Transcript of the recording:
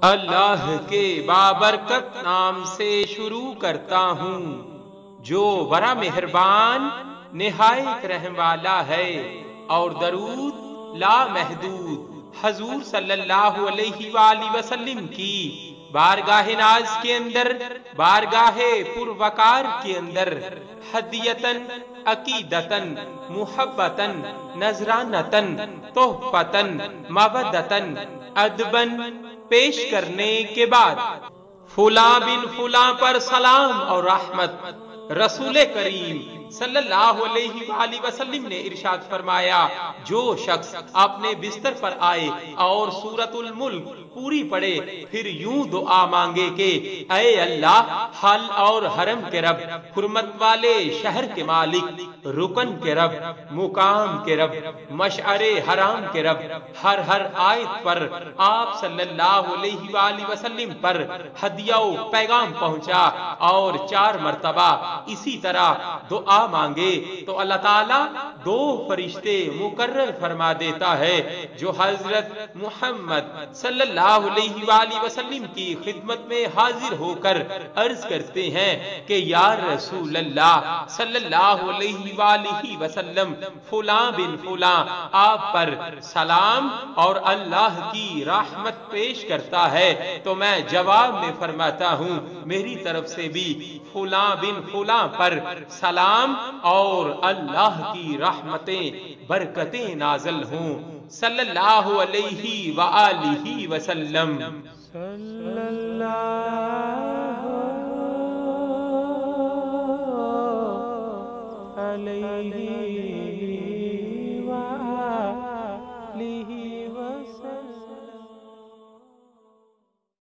اللہ کے بابرکت نام سے شروع کرتا ہوں جو بڑا مہربان نہایت رحم والا ہے، اور درود لامحدود حضور صلی اللہ علیہ وآلہ وسلم کی بارگاہ ناز کے اندر، بارگاہ پروقار کے اندر ہدیتاً عقیدتاً محبتاً نذرانتاً تحفتاً مودتاً ادباً پیش کرنے کے بعد، فلاں بن فلاں پر سلام اور رحمت۔ رسول کریم صلی اللہ علیہ وآلہ وسلم نے ارشاد فرمایا، جو شخص اپنے بستر پر آئے اور سورۃ الملک پوری پڑھے، پھر یوں دعا مانگے کہ اے اللہ، حل اور حرم کے رب، حرمت والے شہر کے مالک، رکن کے رب، مقام کے رب، مشعر حرام کے رب، ہر آیت پر آپ صلی اللہ علیہ وآلہ وسلم پر ہدیہ و پیغام پہنچا، اور 4 مرتبہ اسی طرح دعا مانگے تو اللہ تعالیٰ 2 فرشتے مقرر فرما دیتا ہے جو حضرت محمد صلی اللہ علیہ وآلہ وسلم کی خدمت میں حاضر ہو کر عرض کرتے ہیں کہ یا رسول اللہ صلی اللہ علیہ وآلہ وسلم، فلاں بن فلاں آپ پر سلام اور اللہ کی رحمت پیش کرتا ہے، تو میں جواب میں فرماتا ہوں میری طرف سے بھی فلاں بن فلاں پر سلام اور اللہ کی رحمتیں برکتیں نازل ہوں، صلی اللہ علیہ وآلہ وسلم۔ صلی اللہ علیہ وآلہ وسلم۔